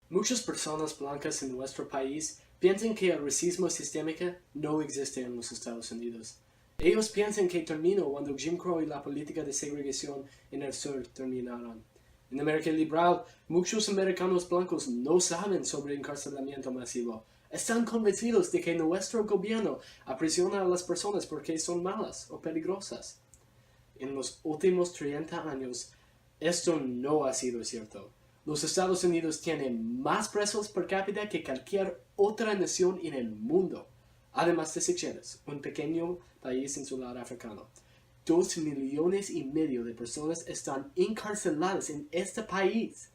Muchas personas blancas en nuestro país piensan que el racismo sistémico no existe en los Estados Unidos. Ellos piensan que terminó cuando Jim Crow y la política de segregación en el sur terminaron. En América Liberal, muchos americanos blancos no saben sobre encarcelamiento masivo. Están convencidos de que nuestro gobierno aprisiona a las personas porque son malas o peligrosas. En los últimos 30 años, esto no ha sido cierto. Los Estados Unidos tienen más presos per cápita que cualquier otra nación en el mundo, además de Seychelles, un pequeño país insular africano. 2,5 millones de personas están encarceladas en este país.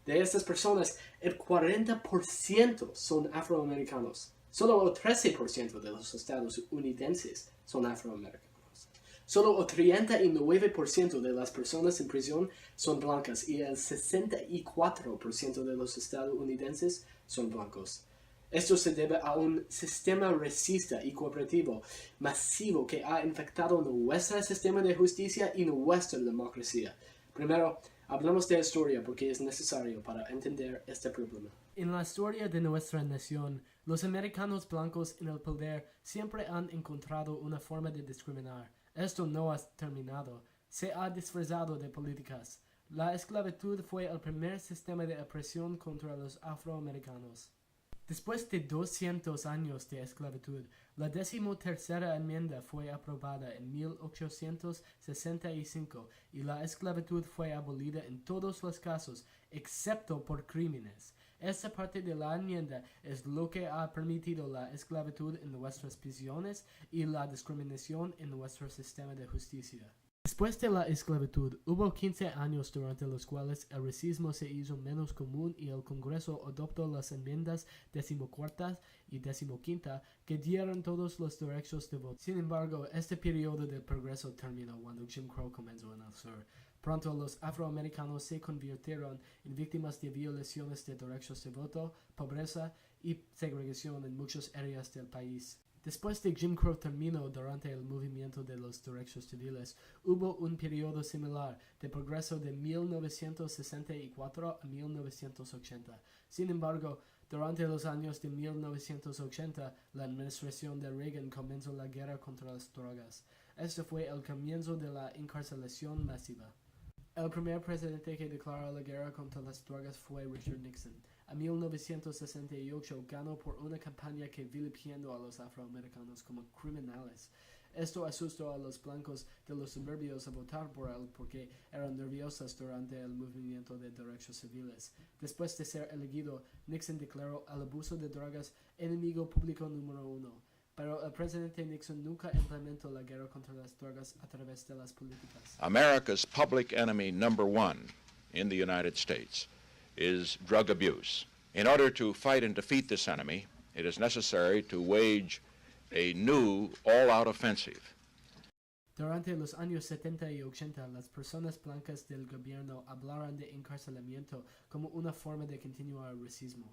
De estas personas, el 40% son afroamericanos. Solo el 13% de los estadounidenses son afroamericanos. Solo el 39% de las personas en prisión son blancas y el 64% de los estadounidenses son blancos. Esto se debe a un sistema racista y cooperativo masivo que ha infectado nuestro sistema de justicia y nuestra democracia. Primero, hablamos de historia porque es necesario para entender este problema. En la historia de nuestra nación, los americanos blancos en el poder siempre han encontrado una forma de discriminar. Esto no ha terminado. Se ha disfrazado de políticas. La esclavitud fue el primer sistema de opresión contra los afroamericanos. Después de 200 años de esclavitud, la 13ª enmienda fue aprobada en 1865 y la esclavitud fue abolida en todos los casos, excepto por crímenes. Esta parte de la enmienda es lo que ha permitido la esclavitud en nuestras prisiones y la discriminación en nuestro sistema de justicia. Después de la esclavitud, hubo 15 años durante los cuales el racismo se hizo menos común y el Congreso adoptó las enmiendas 14ª y 15ª que dieron todos los derechos de voto. Sin embargo, este periodo de progreso terminó cuando Jim Crow comenzó en el sur. Pronto los afroamericanos se convirtieron en víctimas de violaciones de derechos de voto, pobreza y segregación en muchas áreas del país. Después de Jim Crow terminó durante el movimiento de los derechos civiles, hubo un periodo similar de progreso de 1964 a 1980. Sin embargo, durante los años de 1980, la administración de Reagan comenzó la guerra contra las drogas. Este fue el comienzo de la encarcelación masiva. El primer presidente que declaró la guerra contra las drogas fue Richard Nixon. En 1968 ganó por una campaña que vilipendió a los afroamericanos como criminales. Esto asustó a los blancos de los suburbios a votar por él porque eran nerviosos durante el movimiento de derechos civiles. Después de ser elegido, Nixon declaró el abuso de drogas enemigo público número 1. Pero el presidente Nixon nunca implementó la guerra contra las drogas a través de las políticas. America's public enemy number one in the United States is drug abuse. In order to fight and defeat this enemy, it is necessary to wage a new all-out offensive. Durante los años 70 y 80, las personas blancas del gobierno hablaron de encarcelamiento como una forma de continuar el racismo.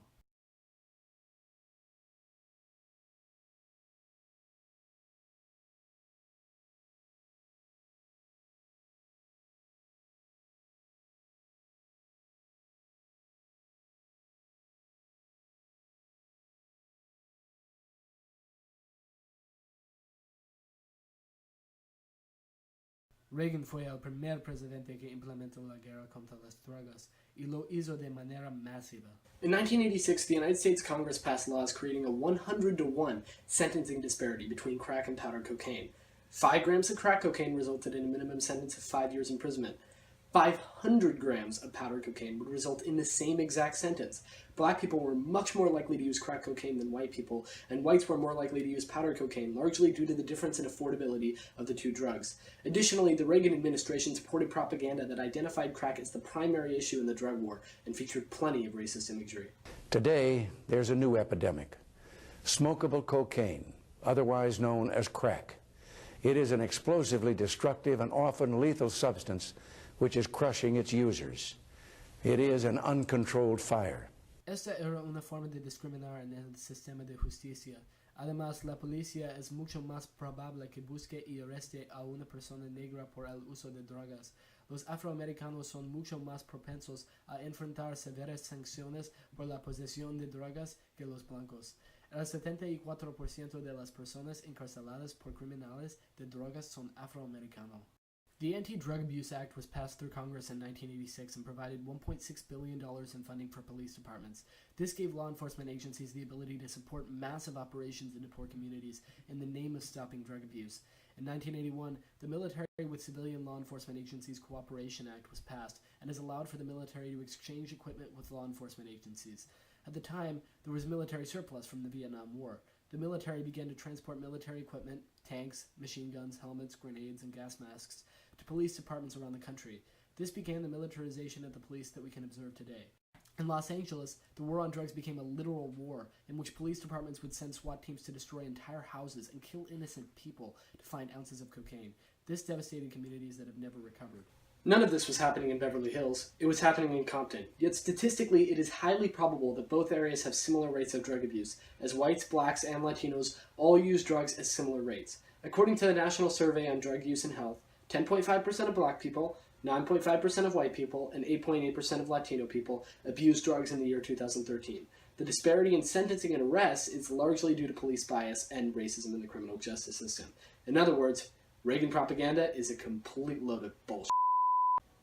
Reagan fue el primer presidente que implementó la guerra contra las drogas y lo hizo de manera masiva. In 1986, the United States Congress passed laws creating a 100-to-1 sentencing disparity between crack and powdered cocaine. 5 grams of crack cocaine resulted in a minimum sentence of 5 years imprisonment. 500 grams of powdered cocaine would result in the same exact sentence. Black people were much more likely to use crack cocaine than white people, and whites were more likely to use powdered cocaine, largely due to the difference in affordability of the two drugs. Additionally, the Reagan administration supported propaganda that identified crack as the primary issue in the drug war and featured plenty of racist imagery. Today, there's a new epidemic, smokable cocaine, otherwise known as crack. It is an explosively destructive and often lethal substance which is crushing its users. It is an uncontrolled fire. Esta era una forma de discriminar en el sistema de justicia. Además, la policía es mucho más probable que busque y arreste a una persona negra por el uso de drogas. Los afroamericanos son mucho más propensos a enfrentar severas sanciones por la posesión de drogas que los blancos. El 74% de las personas encarceladas por criminales de drogas son afroamericanos. The Anti-Drug Abuse Act was passed through Congress in 1986 and provided $1.6 billion in funding for police departments. This gave law enforcement agencies the ability to support massive operations into poor communities in the name of stopping drug abuse. In 1981, the Military with Civilian Law Enforcement Agencies Cooperation Act was passed and has allowed for the military to exchange equipment with law enforcement agencies. At the time, there was military surplus from the Vietnam War. The military began to transport military equipment, tanks, machine guns, helmets, grenades, and gas masks to police departments around the country. This began the militarization of the police that we can observe today. In Los Angeles, the war on drugs became a literal war in which police departments would send SWAT teams to destroy entire houses and kill innocent people to find ounces of cocaine. This devastated communities that have never recovered. None of this was happening in Beverly Hills. It was happening in Compton. Yet statistically, it is highly probable that both areas have similar rates of drug abuse, as whites, blacks, and Latinos all use drugs at similar rates. According to the National Survey on Drug Use and Health, 10.5% of black people, 9.5% of white people, and 8.8% of Latino people abused drugs in the year 2013. The disparity in sentencing and arrests is largely due to police bias and racism in the criminal justice system. In other words, Reagan propaganda is a complete load of bullshit.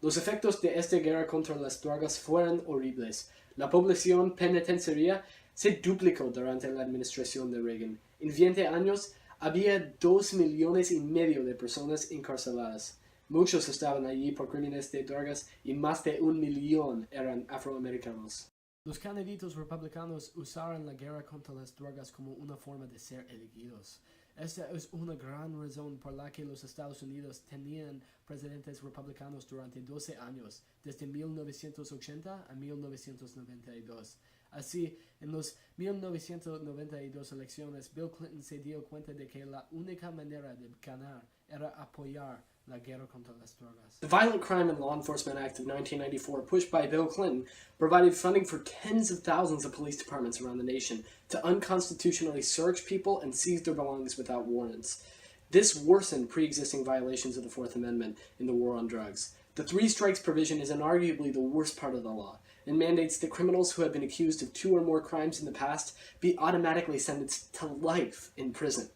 Los efectos de esta guerra contra las drogas fueron horribles. La población penitenciaria se duplicó durante la administración de Reagan. En 20 años, había 2,5 millones de personas encarceladas. Muchos estaban allí por crímenes de drogas y más de 1 millón eran afroamericanos. Los candidatos republicanos usaron la guerra contra las drogas como una forma de ser elegidos. Esta es una gran razón por la que los Estados Unidos tenían presidentes republicanos durante 12 años, desde 1980 a 1992. Así, en las 1992 elecciones, Bill Clinton se dio cuenta de que la única manera de ganar era apoyar la guerra contra las drogas. The Violent Crime and Law Enforcement Act of 1994, pushed by Bill Clinton, provided funding for tens of thousands of police departments around the nation to unconstitutionally search people and seize their belongings without warrants. This worsened pre-existing violations of the Fourth Amendment in the war on drugs. The three strikes provision is inarguably the worst part of the law, and mandates that criminals who have been accused of 2 or more crimes in the past be automatically sentenced to life in prison.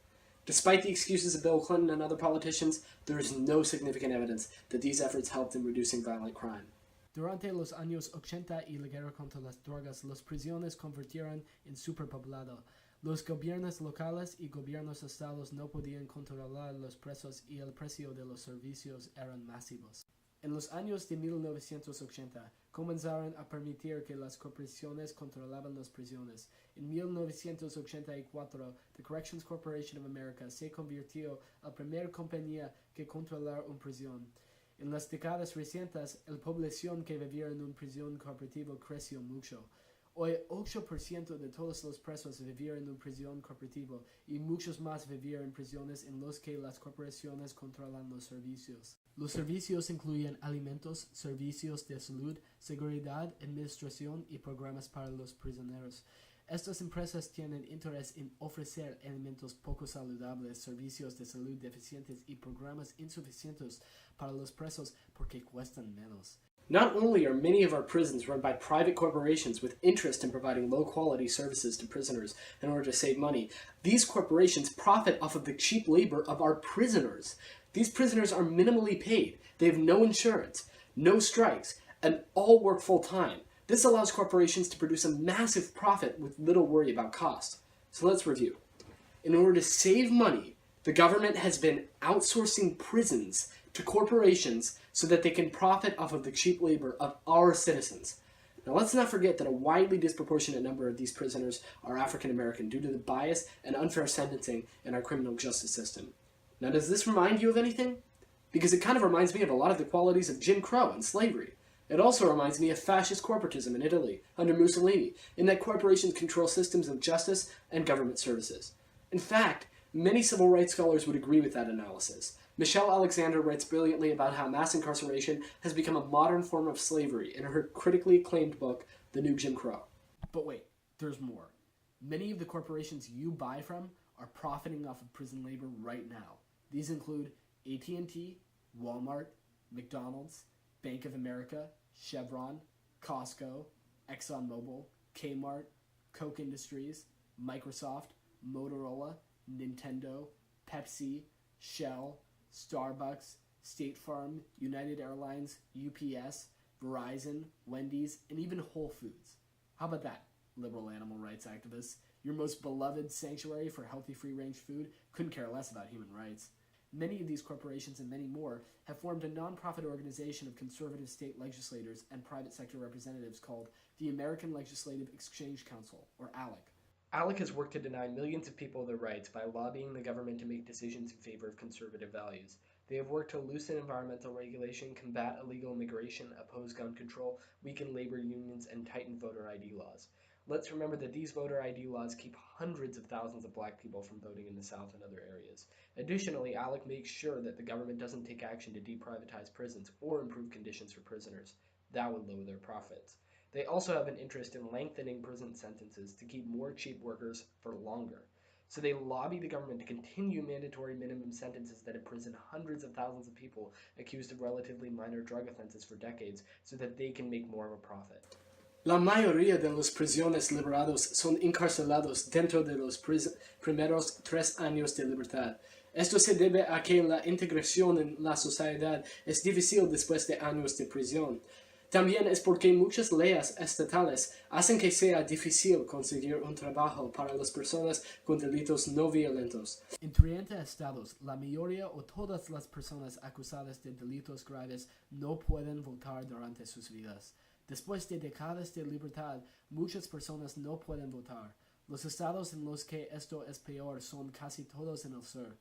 Despite the excuses of Bill Clinton and other politicians, there is no significant evidence that these efforts helped in reducing violent crime. Durante los años 80 y la guerra contra las drogas, las prisiones convirtieron en superpoblado. Los gobiernos locales y gobiernos estados no podían controlar los presos y el precio de los servicios eran masivos. En los años de 1980, comenzaron a permitir que las corporaciones controlaban las prisiones. En 1984, The Corrections Corporation of America se convirtió en la primera compañía que controlar una prisión. En las décadas recientes, la población que vivía en una prisión corporativa creció mucho. Hoy, 8% de todos los presos vivían en una prisión corporativa y muchos más vivían en prisiones en los que las corporaciones controlan los servicios. Los servicios incluyen alimentos, servicios de salud, seguridad, administración y programas para los prisioneros. Estas empresas tienen interés en ofrecer alimentos poco saludables, servicios de salud deficientes y programas insuficientes para los presos porque cuestan menos. Not only are many of our prisons run by private corporations with interest in providing low-quality services to prisoners in order to save money, these corporations profit off of the cheap labor of our prisoners. These prisoners are minimally paid. They have no insurance, no strikes, and all work full-time. This allows corporations to produce a massive profit with little worry about cost. So let's review. In order to save money, the government has been outsourcing prisons to corporations so that they can profit off of the cheap labor of our citizens. Now let's not forget that a widely disproportionate number of these prisoners are African American due to the bias and unfair sentencing in our criminal justice system. Now does this remind you of anything? Because it kind of reminds me of a lot of the qualities of Jim Crow and slavery. It also reminds me of fascist corporatism in Italy under Mussolini, in that corporations control systems of justice and government services. In fact, many civil rights scholars would agree with that analysis. Michelle Alexander writes brilliantly about how mass incarceration has become a modern form of slavery in her critically acclaimed book, The New Jim Crow. But wait, there's more. Many of the corporations you buy from are profiting off of prison labor right now. These include AT&T, Walmart, McDonald's, Bank of America, Chevron, Costco, ExxonMobil, Kmart, Coke Industries, Microsoft, Motorola, Nintendo, Pepsi, Shell, Starbucks, State Farm, United Airlines, UPS, Verizon, Wendy's, and even Whole Foods. How about that, liberal animal rights activists? Your most beloved sanctuary for healthy free-range food couldn't care less about human rights. Many of these corporations and many more have formed a nonprofit organization of conservative state legislators and private sector representatives called the American Legislative Exchange Council, or ALEC. ALEC has worked to deny millions of people their rights by lobbying the government to make decisions in favor of conservative values. They have worked to loosen environmental regulation, combat illegal immigration, oppose gun control, weaken labor unions, and tighten voter ID laws. Let's remember that these voter ID laws keep hundreds of thousands of black people from voting in the South and other areas. Additionally, ALEC makes sure that the government doesn't take action to deprivatize prisons or improve conditions for prisoners. That would lower their profits. They also have an interest in lengthening prison sentences to keep more cheap workers for longer. So they lobby the government to continue mandatory minimum sentences that imprison hundreds of thousands of people accused of relatively minor drug offenses for decades so that they can make more of a profit. La mayoría de los prisioneros liberados son encarcelados dentro de los primeros 3 años de libertad. Esto se debe a que la integración en la sociedad es difícil después de años de prisión. También es porque muchas leyes estatales hacen que sea difícil conseguir un trabajo para las personas con delitos no violentos. En 30 estados, la mayoría o todas las personas acusadas de delitos graves no pueden votar durante sus vidas. Después de décadas de libertad, muchas personas no pueden votar. Los estados en los que esto es peor son casi todos en el sur.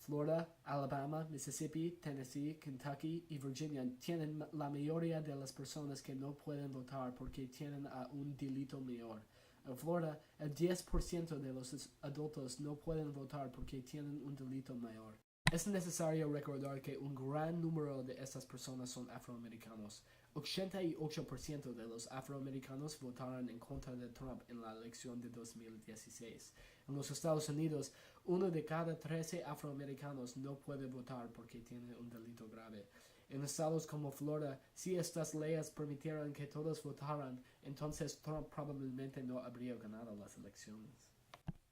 Florida, Alabama, Mississippi, Tennessee, Kentucky y Virginia tienen la mayoría de las personas que no pueden votar porque tienen un delito mayor. En Florida, el 10% de los adultos no pueden votar porque tienen un delito mayor. Es necesario recordar que un gran número de estas personas son afroamericanos. 88% de los afroamericanos votaron en contra de Trump en la elección de 2016. En los Estados Unidos, 1 de cada 13 afroamericanos no puede votar porque tiene un delito grave. En estados como Florida, si estas leyes permitieran que todos votaran, entonces Trump probablemente no habría ganado las elecciones.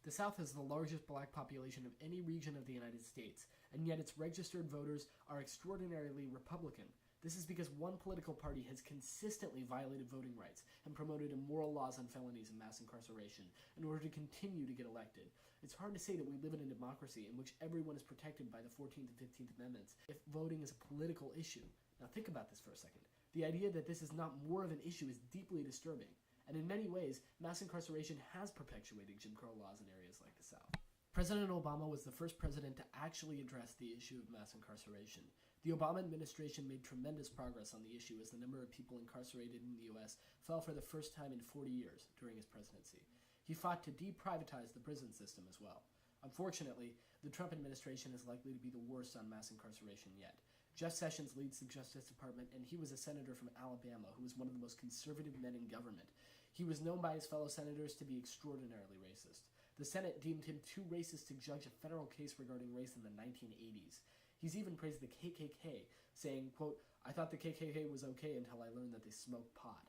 The South has the largest black population of any region of the United States, and yet its registered voters are extraordinarily Republican. This is because one political party has consistently violated voting rights and promoted immoral laws on felonies and mass incarceration in order to continue to get elected. It's hard to say that we live in a democracy in which everyone is protected by the 14th and 15th Amendments if voting is a political issue. Now think about this for a second. The idea that this is not more of an issue is deeply disturbing. And in many ways, mass incarceration has perpetuated Jim Crow laws in areas like the South. President Obama was the first president to actually address the issue of mass incarceration. The Obama administration made tremendous progress on the issue as the number of people incarcerated in the U.S. fell for the first time in 40 years during his presidency. He fought to deprivatize the prison system as well. Unfortunately, the Trump administration is likely to be the worst on mass incarceration yet. Jeff Sessions leads the Justice Department, and he was a senator from Alabama who was one of the most conservative men in government. He was known by his fellow senators to be extraordinarily racist. The Senate deemed him too racist to judge a federal case regarding race in the 1980s. He's even praised the KKK, saying, quote, "I thought the KKK was okay until I learned that they smoked pot."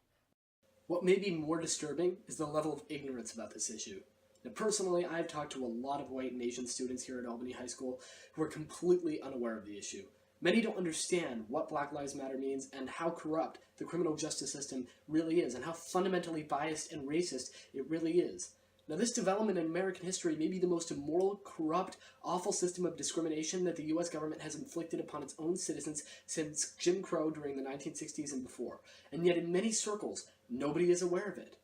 What may be more disturbing is the level of ignorance about this issue. Now, personally, I've talked to a lot of white and Asian students here at Albany High School who are completely unaware of the issue. Many don't understand what Black Lives Matter means and how corrupt the criminal justice system really is and how fundamentally biased and racist it really is. Now, this development in American history may be the most immoral, corrupt, awful system of discrimination that the U.S. government has inflicted upon its own citizens since Jim Crow during the 1960s and before. And yet, in many circles, nobody is aware of it.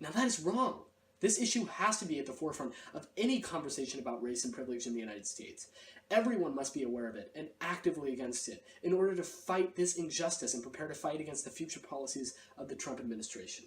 Now, that is wrong. This issue has to be at the forefront of any conversation about race and privilege in the United States. Everyone must be aware of it and actively against it in order to fight this injustice and prepare to fight against the future policies of the Trump administration.